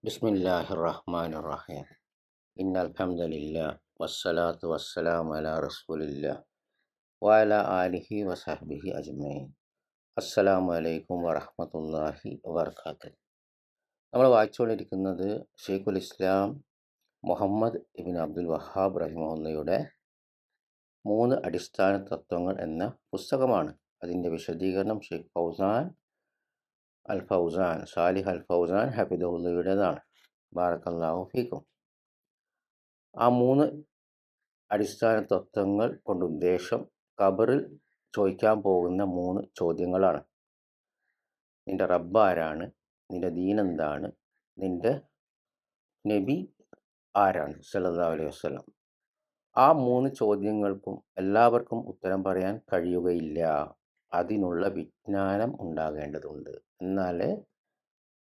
ബിസ്മില്ലാഹിർ റഹ്മാനിർ റഹീം. ഇന്നൽ ഹംദലില്ലാ വസ്സലാത്തു വസ്സലാമു അലാ റസൂലില്ലാ വഅലാ ആലിഹി വസഹ്ബിഹി അജ്മഈൻ. അസ്സലാമു അലൈക്കും വറഹ്മത്തുള്ളാഹി വബർക്കാത്തുഹു. നമ്മൾ വായിച്ചുകൊണ്ടിരിക്കുന്നത് ഷെയ്ഖുൽ ഇസ്ലാം മുഹമ്മദ് ഇബ്നു അബ്ദുൽ വഹാബ് റഹിമഹുല്ലയുടെ 3 അടിസ്ഥാന തത്വങ്ങൾ എന്ന പുസ്തകമാണ്. അതിൻ്റെ വിശദീകരണം ഷെയ്ഖ് സാലിഹ് അൽ ഫൗസാൻ ഹഫിദഹുല്ലയുടേതാണ്. ബാറക്കല്ലാഹു ഫീക്കും. ആ 3 അടിസ്ഥാന തത്വങ്ങൾ കൊണ്ട് ഉദ്ദേശം ഖബറിൽ ചോദിക്കാൻ പോകുന്ന 3 ചോദ്യങ്ങളാണ്. നിന്റെ റബ്ബ് ആരാണ്? നിന്റെ ദീൻ എന്താണ്? നിന്റെ നബി ആരാണ് സല്ലല്ലാഹു അലൈഹി വസല്ലം. ആ 3 ചോദ്യങ്ങൾക്കും എല്ലാവർക്കും ഉത്തരം പറയാൻ കഴിയുകയില്ല. അതിനുള്ള വിജ്ഞാനം ഉണ്ടാകേണ്ടതുണ്ട്. എന്നാലേ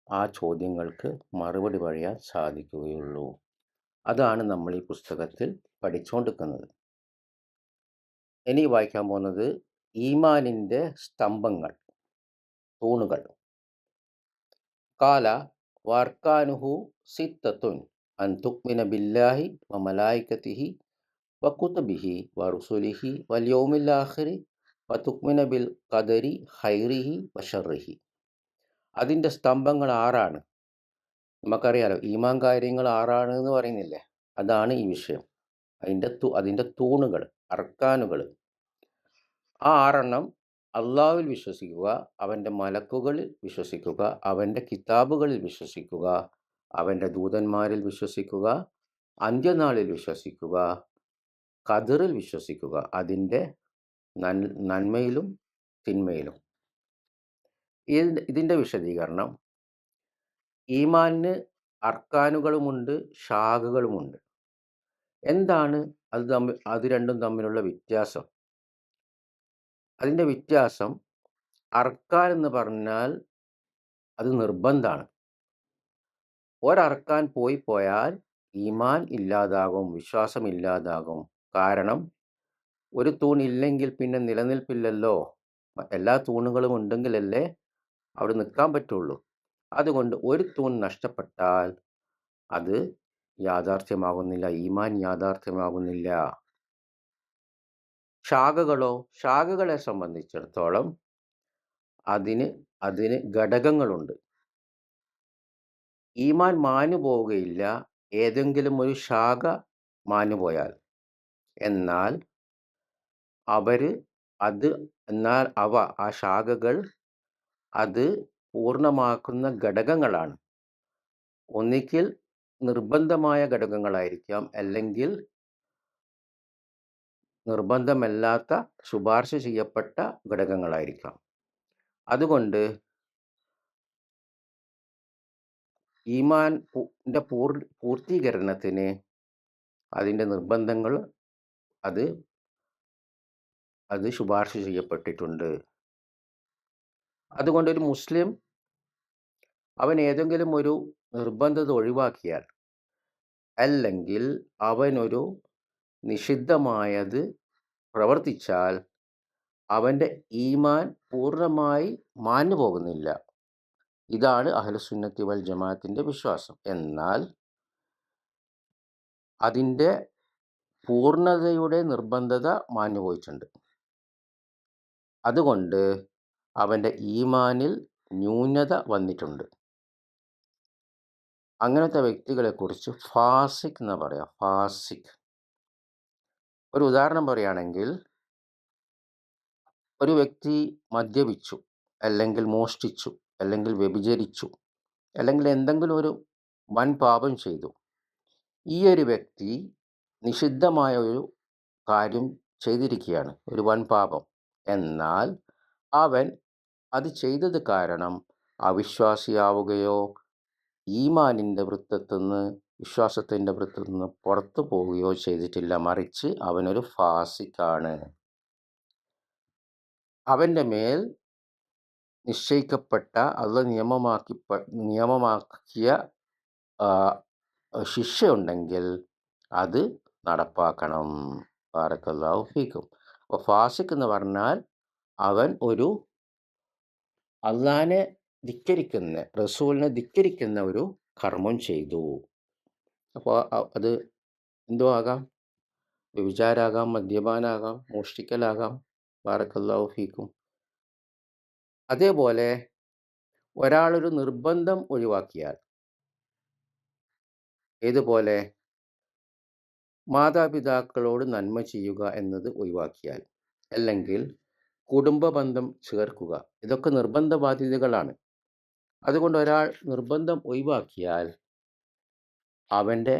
ആ ചോദ്യങ്ങൾക്ക് മറുപടി പറയാൻ സാധിക്കുകയുള്ളൂ. അതാണ് നമ്മൾ ഈ പുസ്തകത്തിൽ പഠിച്ചുകൊണ്ടിരിക്കുന്നത്. ഇനി വായിക്കാൻ പോകുന്നത് ഈമാനിൻ്റെ സ്തംഭങ്ങൾ, തൂണുകൾ. കാല വർക്കാനുഹു സിത്തത്തുൻ അൻ തുഅ്മിന ബില്ലാഹി വ മലായികതിഹി വ കുതുബിഹി വ റുസുലിഹി വൽ യൗമിൽ ആഖിരി വ തുഅ്മിന ബിൽ ഖദരി ഖൈറിഹി വ ശർറിഹി. അതിൻ്റെ സ്തംഭങ്ങൾ 6ആണ്. നമുക്കറിയാലോ, ഈമാൻ കാര്യങ്ങൾ 6ആണ് എന്ന് പറയുന്നില്ലേ? അതാണ് ഈ വിഷയം. അതിൻ്റെ തൂണുകൾ, അർക്കാനുകൾ. ആ 6 അള്ളാഹുവിൽ വിശ്വസിക്കുക, അവൻ്റെ മലക്കുകളിൽ വിശ്വസിക്കുക, അവൻ്റെ കിതാബുകളിൽ വിശ്വസിക്കുക, അവൻ്റെ ദൂതന്മാരിൽ വിശ്വസിക്കുക, അന്ത്യനാളിൽ വിശ്വസിക്കുക, ഖദറിൽ വിശ്വസിക്കുക, അതിൻ്റെ നന്മയിലും തിന്മയിലും. ഇതിൻ്റെ വിശദീകരണം, ഈമാനിന് അർക്കാനുകളുമുണ്ട്, ശാഖകളുമുണ്ട്. എന്താണ് അത് രണ്ടും തമ്മിലുള്ള വ്യത്യാസം? അതിൻ്റെ വ്യത്യാസം, അർക്കാൻ എന്ന് പറഞ്ഞാൽ അത് നിർബന്ധമാണ്. ഒരർക്കാൻ പോയാൽ ഈമാൻ ഇല്ലാതാകും, വിശ്വാസം ഇല്ലാതാകും. കാരണം ഒരു തൂൺ ഇല്ലെങ്കിൽ പിന്നെ നിലനിൽപ്പില്ലല്ലോ. എല്ലാ തൂണുകളും ഉണ്ടെങ്കിലല്ലേ അവിടെ നിൽക്കാൻ പറ്റുള്ളൂ. അതുകൊണ്ട് ഒരു തൂൺ നഷ്ടപ്പെട്ടാൽ അത് യാഥാർത്ഥ്യമാകുന്നില്ല, ഈമാൻ യാഥാർത്ഥ്യമാകുന്നില്ല. ശാഖകളെ സംബന്ധിച്ചിടത്തോളം അതിന് ഘടകങ്ങളുണ്ട്. ഈമാൻ മാഞ്ഞു പോവുകയില്ല ഏതെങ്കിലും ഒരു ശാഖ മാഞ്ഞുപോയാൽ. എന്നാൽ ആ ശാഖകൾ അത് പൂർണ്ണമാക്കുന്ന ഘടകങ്ങളാണ്. ഒന്നുകിൽ നിർബന്ധമായ ഘടകങ്ങളായിരിക്കാം, അല്ലെങ്കിൽ നിർബന്ധമല്ലാത്ത ശുപാർശ ചെയ്യപ്പെട്ട ഘടകങ്ങളായിരിക്കാം. അതുകൊണ്ട് ഈമാൻ്റെ പൂർത്തീകരണത്തിന് അതിൻ്റെ നിർബന്ധങ്ങൾ അത് ശുപാർശ ചെയ്യപ്പെട്ടിട്ടുണ്ട്. അതുകൊണ്ട് ഒരു മുസ്ലിം അവൻ ഏതെങ്കിലും ഒരു നിർബന്ധത ഒഴിവാക്കിയാൽ, അല്ലെങ്കിൽ അവനൊരു നിഷിദ്ധമായത് പ്രവർത്തിച്ചാൽ അവൻ്റെ ഈമാൻ പൂർണ്ണമായി മാഞ്ഞു പോകുന്നില്ല. ഇതാണ് അഹ്ലുസുന്നത്തി വൽ ജമാഅത്തിൻ്റെ വിശ്വാസം. എന്നാൽ അതിൻ്റെ പൂർണ്ണതയുടെ നിർബന്ധത മാഞ്ഞുപോയിട്ടുണ്ട്. അതുകൊണ്ട് അവൻ്റെ ഈമാനിൽ ന്യൂനത വന്നിട്ടുണ്ട്. അങ്ങനത്തെ വ്യക്തികളെക്കുറിച്ച് ഫാസിഖ് എന്ന് പറയാം. ഫാസിഖ്. ഒരു ഉദാഹരണം പറയുകയാണെങ്കിൽ, ഒരു വ്യക്തി മദ്യപിച്ചു, അല്ലെങ്കിൽ മോഷ്ടിച്ചു, അല്ലെങ്കിൽ വ്യഭിചരിച്ചു, അല്ലെങ്കിൽ എന്തെങ്കിലും ഒരു വൻ പാപം ചെയ്തു. ഈ ഒരു വ്യക്തി നിഷിദ്ധമായ ഒരു കാര്യം ചെയ്തിരിക്കുകയാണ്, ഒരു വൻ പാപം. എന്നാൽ അവൻ അത് ചെയ്തത് കാരണം അവിശ്വാസിയാവുകയോ ഈമാനിൻ്റെ വിശ്വാസത്തിൻ്റെ വൃത്തത്തിൽ നിന്ന് പുറത്തു പോവുകയോ ചെയ്തിട്ടില്ല. മറിച്ച് അവനൊരു ഫാസിഖാണ്. അവൻ്റെ മേൽ നിശ്ചയിക്കപ്പെട്ട അല്ലാഹ് നിയമമാക്കിയ ശിക്ഷയുണ്ടെങ്കിൽ അത് നടപ്പാക്കണം. ബാറക്കല്ലാഹു ഫീക്കും. അപ്പോൾ ഫാസിഖ് എന്ന് പറഞ്ഞാൽ അവൻ ഒരു അള്ളാഹിനെ ധിക്കരിക്കുന്ന, റസൂലിനെ ധിക്കരിക്കുന്ന ഒരു കർമ്മം ചെയ്തു. അപ്പോൾ അത് എന്തോ ആകാം. വ്യഭിചാരാകാം, മദ്യപാനാകാം, മോഷ്ടിക്കലാകാം. ബാറക്കല്ലാഹു ഫീക്കും. അതേപോലെ ഒരാളൊരു നിർബന്ധം ഒഴിവാക്കിയാൽ, ഏതുപോലെ മാതാപിതാക്കളോട് നന്മ ചെയ്യുക എന്നത് ഒഴിവാക്കിയാൽ, അല്ലെങ്കിൽ കുടുംബ ബന്ധം ചേർക്കുക, ഇതൊക്കെ നിർബന്ധ ബാധ്യതകളാണ്. അതുകൊണ്ട് ഒരാൾ നിർബന്ധം ഒഴിവാക്കിയാൽ അവൻ്റെ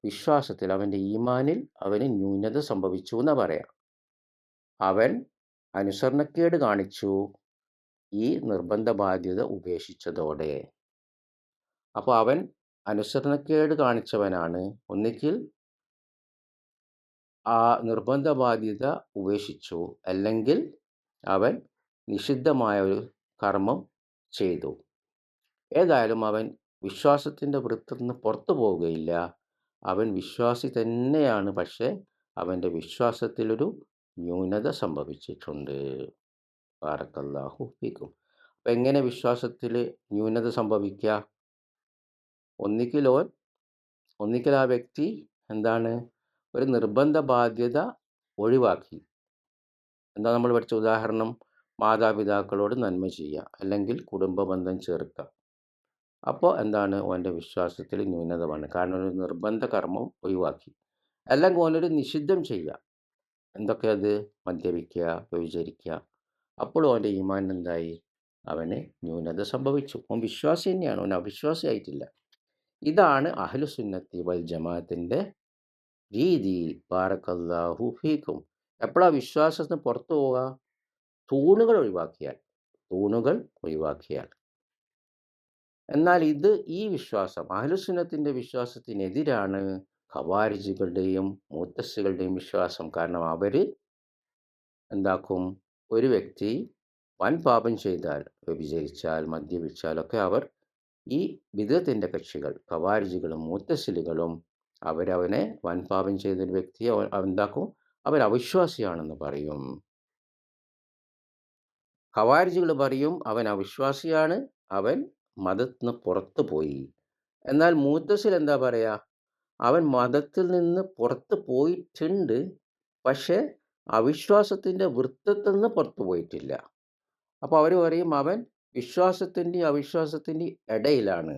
വിശ്വാസത്തിൽ, അവൻ്റെ ഈമാനിൽ അവന് ന്യൂനത സംഭവിച്ചു എന്ന് പറയാം. അവൻ അനുസരണക്കേട് കാണിച്ചു ഈ നിർബന്ധ ബാധ്യത ഉപേക്ഷിച്ചതോടെ. അപ്പോൾ അവൻ അനുസരണക്കേട് കാണിച്ചവനാണ്. ഒന്നുകിൽ ആ നിർബന്ധ ബാധ്യത ഉപേക്ഷിച്ചു, അല്ലെങ്കിൽ അവൻ നിഷിദ്ധമായ ഒരു കർമ്മം ചെയ്തു. ഏതായാലും അവൻ വിശ്വാസത്തിൻ്റെ വൃത്തത്തിൽ നിന്ന് പുറത്തു പോവുകയില്ല. അവൻ വിശ്വാസി തന്നെയാണ്, പക്ഷേ അവൻ്റെ വിശ്വാസത്തിലൊരു ന്യൂനത സംഭവിച്ചിട്ടുണ്ട്. ബാറക്കല്ലാഹു ഫീക്കും. അപ്പം എങ്ങനെ വിശ്വാസത്തിൽ ന്യൂനത സംഭവിക്കുക? ഒന്നിക്കൽ ആ വ്യക്തി എന്താണ്, ഒരു നിർബന്ധ ബാധ്യത ഒഴിവാക്കി. എന്താ നമ്മൾ പഠിച്ച ഉദാഹരണം? മാതാപിതാക്കളോട് നന്മ ചെയ്യുക, അല്ലെങ്കിൽ കുടുംബ ബന്ധം ചേർക്കുക. അപ്പോൾ എന്താണ്, ഓൻ്റെ വിശ്വാസത്തിൽ ന്യൂനത വന്നു. കാരണം ഒരു നിർബന്ധ കർമ്മം ഒഴിവാക്കി. അല്ലെങ്കിൽ ഓനൊരു നിഷിദ്ധം ചെയ്യുക. എന്തൊക്കെ അത്? മദ്യപിക്കുക, വ്യഭിചരിക്കുക. അപ്പോൾ ഓൻ്റെ ഈമാൻ എന്തായി? അവന് ന്യൂനത സംഭവിച്ചു. ഓൻ വിശ്വാസി തന്നെയാണ്, ഓൻ അവിശ്വാസിയായിട്ടില്ല. ഇതാണ് അഹ്ലുസുന്നത്തി വൽ ജമാഅത്തിൻ്റെ രീതി. ബാറക്കല്ലാഹു ഫീക്കും. എപ്പോഴാണ് വിശ്വാസത്തിന് പുറത്തു പോവുക? തൂണുകൾ ഒഴിവാക്കിയാൽ. എന്നാൽ ഈ വിശ്വാസം അഹ്ലുസുന്നത്തിൻ്റെ വിശ്വാസത്തിനെതിരാണ് ഖവാരിജികളുടെയും മുഅ്തസിലുകളുടെയും വിശ്വാസം. കാരണം അവർ എന്താക്കും, ഒരു വ്യക്തി വൻ പാപം ചെയ്താൽ, വ്യഭിചരിച്ചാൽ, മദ്യപിച്ചാലൊക്കെ അവർ ഈ ബിദ്അത്തിൻ്റെ കക്ഷികൾ, ഖവാരിജികളും മുഅ്തസിലുകളും, അവരവനെ വൻ പാപം ചെയ്തൊരു വ്യക്തിയെ എന്താക്കും, അവൻ അവിശ്വാസിയാണെന്ന് പറയും. ഖവാരിജികൾ പറയും അവൻ അവിശ്വാസിയാണ്, അവൻ മതത്തിൽ നിന്ന് പുറത്തു പോയി. എന്നാൽ മുഅ്തസിൽ എന്താ പറയുക? അവൻ മതത്തിൽ നിന്ന് പുറത്ത് പോയിട്ടുണ്ട്, പക്ഷേ അവിശ്വാസത്തിൻ്റെ വൃത്തത്തിൽ നിന്ന് പുറത്തു പോയിട്ടില്ല. അപ്പോൾ അവർ പറയും അവൻ വിശ്വാസത്തിൻ്റെയും അവിശ്വാസത്തിൻ്റെയും ഇടയിലാണ്.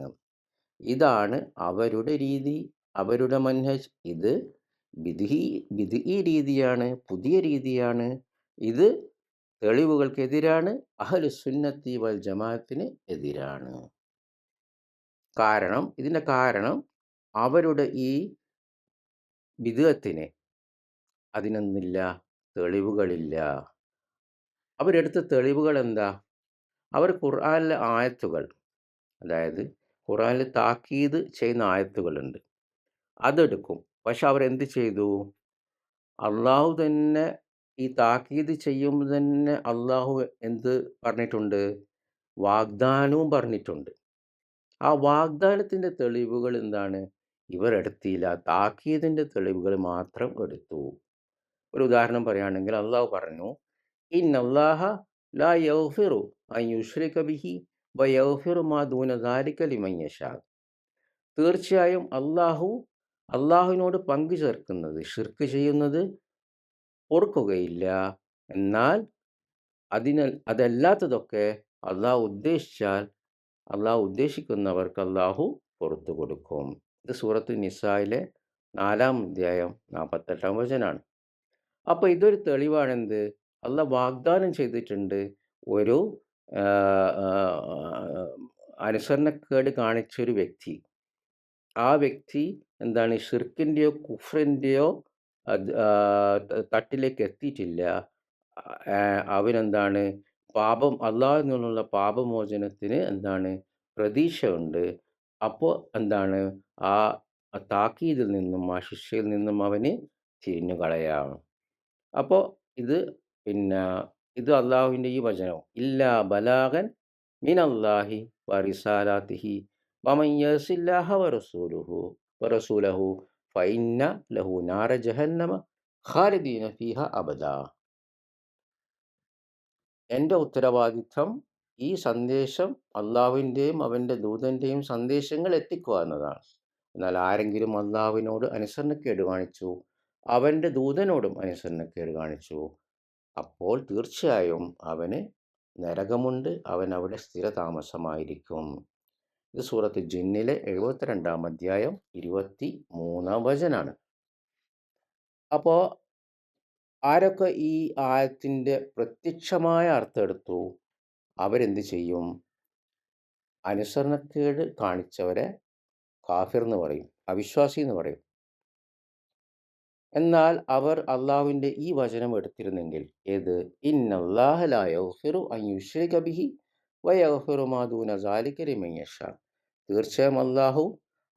ഇതാണ് അവരുടെ രീതി, അവരുടെ മൻഹജ്. ഇത് ബിദ്ഈ രീതിയാണ്, പുതിയ രീതിയാണ്. ഇത് തെളിവുകൾക്കെതിരാണ്, അഹ്ലുസുന്നത്തി വൽ ജമാഅത്തിന് എതിരാണ്. ഇതിൻ്റെ കാരണം അവരുടെ ഈ ബിദ്അത്തിന് അതിനൊന്നില്ല, തെളിവുകളില്ല. അവരെടുത്ത തെളിവുകൾ എന്താ? അവർ ഖുർആനിലെ ആയത്തുകൾ, അതായത് ഖുർആനിൽ താക്കീത് ചെയ്യുന്ന ആയത്തുകളുണ്ട്, അതെടുക്കും. പക്ഷെ അവരെന്ത് ചെയ്തു? അള്ളാഹു തന്നെ ഈ താക്കീത് ചെയ്യുമ്പോൾ തന്നെ അള്ളാഹു എന്ത് പറഞ്ഞിട്ടുണ്ട്? വാഗ്ദാനവും പറഞ്ഞിട്ടുണ്ട്. ആ വാഗ്ദാനത്തിൻ്റെ തെളിവുകൾ എന്താണ്? ഇവരെടുത്തില്ല. താക്കീതിൻ്റെ തെളിവുകൾ മാത്രം എടുത്തു. ഒരു ഉദാഹരണം പറയുകയാണെങ്കിൽ അള്ളാഹു പറഞ്ഞു, ഇന്നല്ലാഹ ലാ യഗ്ഫിറു അൻ യുശ്രിക ബിഹി വയഗ്ഫിറു മാ ദൂന ദാലിക ലിമൻ യശാ. തീർച്ചയായും അള്ളാഹുവിനോട് പങ്കു ചേർക്കുന്നത്, ഷിർക്ക് ചെയ്യുന്നത് പൊറുക്കുകയില്ല. എന്നാൽ അതല്ലാത്തതൊക്കെ അള്ളാഹു ഉദ്ദേശിക്കുന്നവർക്ക് അള്ളാഹു പുറത്തു കൊടുക്കും. ഇത് സൂറത്ത് നിസായിലെ 4-ാം അധ്യായം 48-ാം വചനമാണ്. അപ്പോൾ ഇതൊരു തെളിവാണെന്ത്? അള്ളാഹ് വാഗ്ദാനം ചെയ്തിട്ടുണ്ട്, ഒരു അനുസരണക്കേട് കാണിച്ചൊരു വ്യക്തി, ആ വ്യക്തി എന്താണ്, ഷിർക്കിൻ്റെയോ കുഫ്രിൻ്റെയോ തട്ടിലേക്ക് എത്തിയിട്ടില്ല. അവനെന്താണ്, അള്ളാഹുവിൽ നിന്നുള്ള പാപമോചനത്തിന് എന്താണ്, പ്രതീക്ഷയുണ്ട്. അപ്പോൾ എന്താണ്, ആ താക്കീതിൽ നിന്നും, ആ ശിക്ഷയിൽ നിന്നും അവന് തിരിഞ്ഞു കളയാം. അപ്പോൾ ഇത് അള്ളാഹുവിൻ്റെ ഈ വചനം, ഇല്ലാ ബലാഗൻ മിനല്ലാഹി വറിസാലാത്തിഹി വമൻ യസില്ലാഹ വറസൂലഹു ഫഇന്ന ലഹു നാര ജഹന്നമ ഖാലിദീന ഫീഹ അബദ. എൻ്റെ ഉത്തരവാദിത്വം ഈ സന്ദേശം അള്ളാഹുവിൻ്റെയും അവൻ്റെ ദൂതൻ്റെയും സന്ദേശങ്ങൾ എത്തിക്കുക എന്നതാണ്. എന്നാൽ ആരെങ്കിലും അള്ളാഹുവിനോട് അനുസരണക്കേട് കാണിച്ചു, അവൻ്റെ ദൂതനോടും അനുസരണക്കേട് കാണിച്ചു, അപ്പോൾ തീർച്ചയായും അവന് നരകമുണ്ട്, അവൻ അവിടെ സ്ഥിരതാമസമായിരിക്കും. ഇത് സൂറത്ത് ജിന്നിലെ 72-ാം അധ്യായം 23-ാം വചനാണ്. അപ്പോൾ ആരൊക്കെ ഈ ആയത്തിൻ്റെ പ്രത്യക്ഷമായ അർത്ഥം എടുത്തു, അവരെന്ത് ചെയ്യും? അനുസരണക്കേട് കാണിച്ചവരെ കാഫിർ എന്ന് പറയും, അവിശ്വാസി എന്ന് പറയും. എന്നാൽ അവർ അള്ളാഹുവിൻ്റെ ഈ വചനം എടുത്തിരുന്നെങ്കിൽ, ഏത്? ഇന്നല്ലാഹ ലാ യഗ്ഫിറു അൻ യുശ്രിക ബിഹി വയഗ്ഫിറു മാ ദൂന സാലിക ലിമൻ യശാ. തീർച്ചയായും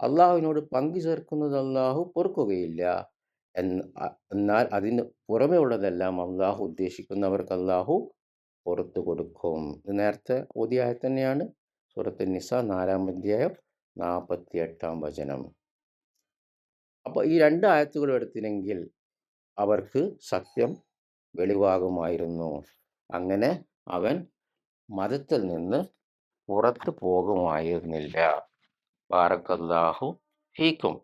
അള്ളാഹുവിനോട് പങ്കു ചേർക്കുന്നത് അള്ളാഹു പൊറുക്കുകയില്ല. എന്നാൽ അതിന് പുറമെ ഉള്ളതെല്ലാം അള്ളാഹു ഉദ്ദേശിക്കുന്നവർക്ക് അള്ളാഹു പുറത്തു കൊടുക്കും. ഇത് നേരത്തെ ഓതിയ ആയത്ത് തന്നെയാണ്. സൂറത്ത് നിസ 4-ാം അധ്യായം 48-ാം വചനം. അപ്പോൾ ഈ 2 ആയത്തുകൾ എടുത്തില്ലെങ്കിൽ അവർക്ക് സത്യം വെളിവാകുമായിരുന്നു. അങ്ങനെ അവൻ മതത്തിൽ നിന്ന് പുറത്തു പോകുമായിരുന്നില്ല. ബാറക്കല്ലാഹു ഫീക്കും.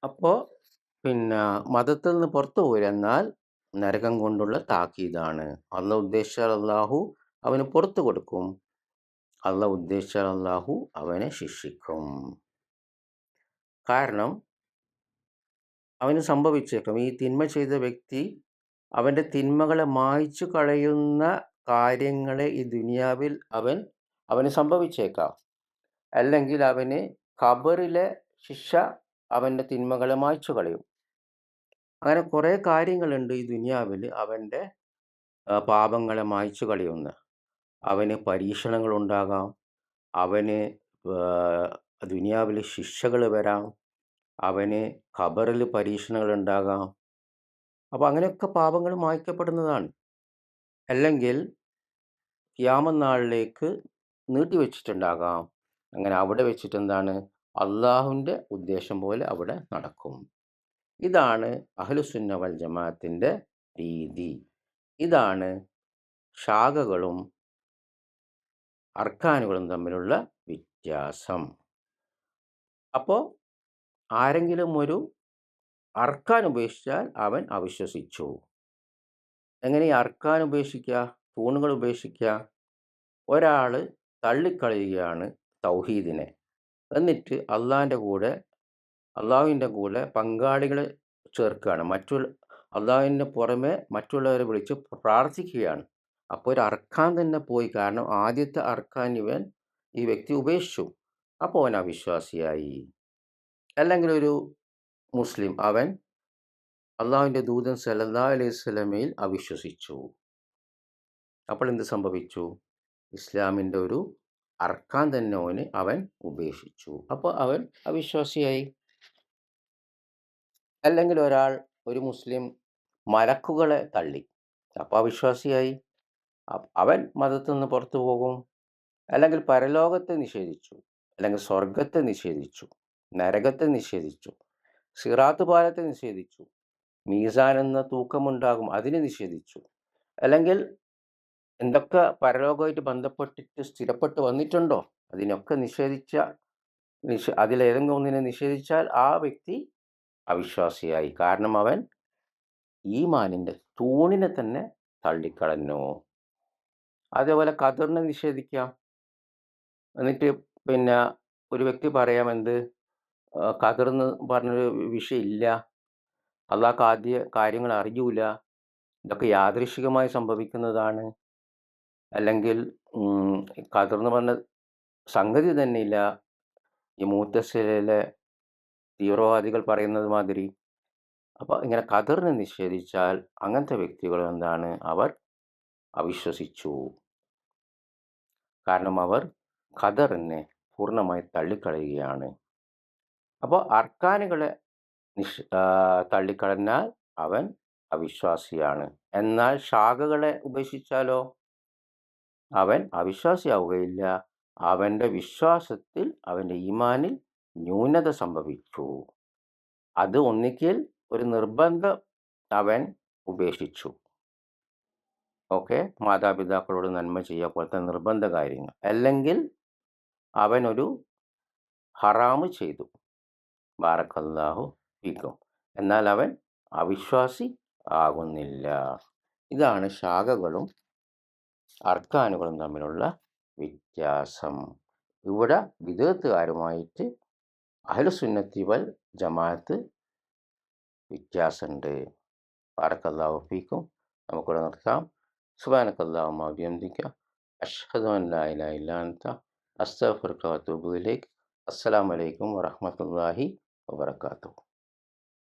അപ്പോൾ മതത്തിൽ നിന്ന് പുറത്തു പോരെന്നാൽ നരകം കൊണ്ടുള്ള താക്കീതാണ്. അള്ളാഹു ഉദ്ദേശിച്ചാൽ അള്ളാഹു അവന് പുറത്തു കൊടുക്കും, അള്ളാഹു ഉദ്ദേശിച്ചാൽ അള്ളാഹു അവനെ ശിക്ഷിക്കും. കാരണം അവന് സംഭവിച്ചേക്കും, ഈ തിന്മ ചെയ്ത വ്യക്തി അവൻ്റെ തിന്മകളെ മായ്ച്ചു കളയുന്ന കാര്യങ്ങളെ ഈ ദുനിയാവിൽ അവന് സംഭവിച്ചേക്കാം. അല്ലെങ്കിൽ അവന് ഖബറിലെ ശിക്ഷ അവൻ്റെ തിന്മകളെ മായ്ച്ചു കളയും. അങ്ങനെ കുറേ കാര്യങ്ങളുണ്ട് ഈ ദുനിയാവിൽ അവൻ്റെ പാപങ്ങളെ മായ്ച്ചു കളയുന്ന. അവന് പരീക്ഷണങ്ങളുണ്ടാകാം, അവന് ദുനിയാവിൽ ശിക്ഷകൾ വരാം, അവന് ഖബറിൽ പരീക്ഷണങ്ങൾ ഉണ്ടാകാം. അപ്പോൾ അങ്ങനെയൊക്കെ പാപങ്ങൾ മായ്ക്കപ്പെടുന്നതാണ്. അല്ലെങ്കിൽ ഖിയാമത്ത് നാളിലേക്ക് നീട്ടിവെച്ചിട്ടുണ്ടാകാം. അങ്ങനെ അവിടെ വെച്ചിട്ട് എന്താണ്? അള്ളാഹുവിൻ്റെ ഉദ്ദേശം പോലെ അവിടെ നടക്കും. ഇതാണ് അഹ്ലുസുന്ന വൽ ജമാഅത്തിൻ്റെ രീതി. ഇതാണ് ശാഖകളും അർക്കാനുകളും തമ്മിലുള്ള വ്യത്യാസം. അപ്പോൾ ആരെങ്കിലും ഒരു അർക്കാൻ ഉപേക്ഷിച്ചാൽ അവൻ അവിശ്വസിച്ചു. എങ്ങനെ ഈ അർക്കാൻ ഉപേക്ഷിക്കുക, തൂണുകൾ ഉപേക്ഷിക്കുക? ഒരാൾ തള്ളിക്കളയുകയാണ് തൗഹീദിനെ, എന്നിട്ട് അള്ളാഹുവിൻ്റെ കൂടെ പങ്കാളികളെ ചേർക്കുകയാണ്, അള്ളാഹുവിന് പുറമെ മറ്റുള്ളവരെ വിളിച്ച് പ്രാർത്ഥിക്കുകയാണ്. അപ്പോൾ ഒരു അർക്കാൻ തന്നെ പോയി. കാരണം ആദ്യത്തെ അർക്കാൻ ഈ വ്യക്തി ഉപേക്ഷിച്ചു, അപ്പോൾ അവൻ അവിശ്വാസിയായി. അല്ലെങ്കിൽ ഒരു മുസ്ലിം, അവൻ അള്ളാഹുവിൻ്റെ ദൂതൻ സല്ലല്ലാഹു അലൈഹി വസല്ലമയിൽ അവിശ്വസിച്ചു, അപ്പോൾ എന്ത് സംഭവിച്ചു? ഇസ്ലാമിൻ്റെ ഒരു അർക്കാൻ തന്നെ അവൻ ഉപേക്ഷിച്ചു, അപ്പോൾ അവൻ അവിശ്വാസിയായി. അല്ലെങ്കിൽ ഒരു മുസ്ലിം മലക്കുകളെ തള്ളി, അപ്പോൾ അവിശ്വാസിയായി, അവൻ മതത്തിൽ നിന്ന് പുറത്തു പോകും. അല്ലെങ്കിൽ പരലോകത്തെ നിഷേധിച്ചു, അല്ലെങ്കിൽ സ്വർഗത്തെ നിഷേധിച്ചു, നരകത്തെ നിഷേധിച്ചു, സിറാത്ത് പാലത്തെ നിഷേധിച്ചു, മീസാൻ എന്ന തൂക്കമുണ്ടാകും അതിനെ നിഷേധിച്ചു, അല്ലെങ്കിൽ എന്തൊക്കെ പരലോകമായിട്ട് ബന്ധപ്പെട്ടിട്ട് സ്ഥിരപ്പെട്ട് വന്നിട്ടുണ്ടോ അതിനൊക്കെ അതിലേതെങ്കിലും ഒന്നിനെ നിഷേധിച്ചാൽ ആ വ്യക്തി അവിശ്വാസിയായി. കാരണം അവൻ ഈമാനിൻ്റെ തൂണിനെ തന്നെ തള്ളിക്കളഞ്ഞു. അതേപോലെ ഖദറിനെ നിഷേധിക്കാം. എന്നിട്ട് ഒരു വ്യക്തി പറയാം, ഖദർ എന്ന് പറഞ്ഞൊരു വിഷയമില്ല, അള്ളാഹ്ക്ക് ആദ്യ കാര്യങ്ങൾ അറിയൂല, ഇതൊക്കെ യാദൃശ്ചികമായി സംഭവിക്കുന്നതാണ്. അല്ലെങ്കിൽ ഖദർ എന്ന് പറഞ്ഞ സംഗതി തന്നെ ഇല്ല, ഈ മുഅ്തസിലയിലെ തീവ്രവാദികൾ പറയുന്നത് മാതിരി. അപ്പോൾ ഇങ്ങനെ ഖദറിനെ നിഷേധിച്ചാൽ അങ്ങനത്തെ വ്യക്തികൾ അവർ അവിശ്വസിച്ചു. കാരണം അവർ ഖദറിനെ പൂർണ്ണമായി തള്ളിക്കളയുകയാണ്. അപ്പോൾ അർക്കാനുകളെ തള്ളിക്കളഞ്ഞാൽ അവൻ അവിശ്വാസിയാണ്. എന്നാൽ ശാഖകളെ ഉപേക്ഷിച്ചാലോ അവൻ അവിശ്വാസിയാവുകയില്ല. അവൻ്റെ വിശ്വാസത്തിൽ, അവൻ്റെ ഈമാനിൽ ന്യൂനത സംഭവിച്ചു. അത് ഒന്നിക്കൽ ഒരു നിർബന്ധം അവൻ ഉപേക്ഷിച്ചു. ഓക്കെ, മാതാപിതാക്കളോട് നന്മ ചെയ്യുക പോലത്തെ നിർബന്ധ കാര്യങ്ങൾ. അല്ലെങ്കിൽ അവനൊരു ഹറാമ് ചെയ്തു, ബാറക്കല്ലാഹു ഫീക്കും, എന്നാൽ അവൻ അവിശ്വാസി ആകുന്നില്ല. ഇതാണ് ശാഖകളും അർക്കാനുകളും തമ്മിലുള്ള വ്യത്യാസം. ഇവിടെ വിദഗ്ധകാരുമായിട്ട് അഹ്ലുസുന്നത്തി വൽ ജമാഅത്ത് വ്യത്യാസമുണ്ട്. ബാറക്കല്ലാഹു ഫീക്കും. നമുക്കിവിടെ നിർത്താം. സുബ്ഹാനക്കല്ലാഹുമ്മ വബിഹംദിക അഷ്ഹദു അൻ ലാ ഇലാഹ ഇല്ലാ അൻത അസ്തഗ്ഫിറുക വഅതൂബു ഇലൈക്. അസ്സലാമു അലൈക്കും വറഹ്മത്തുള്ളാഹി വബറകാതുഹു.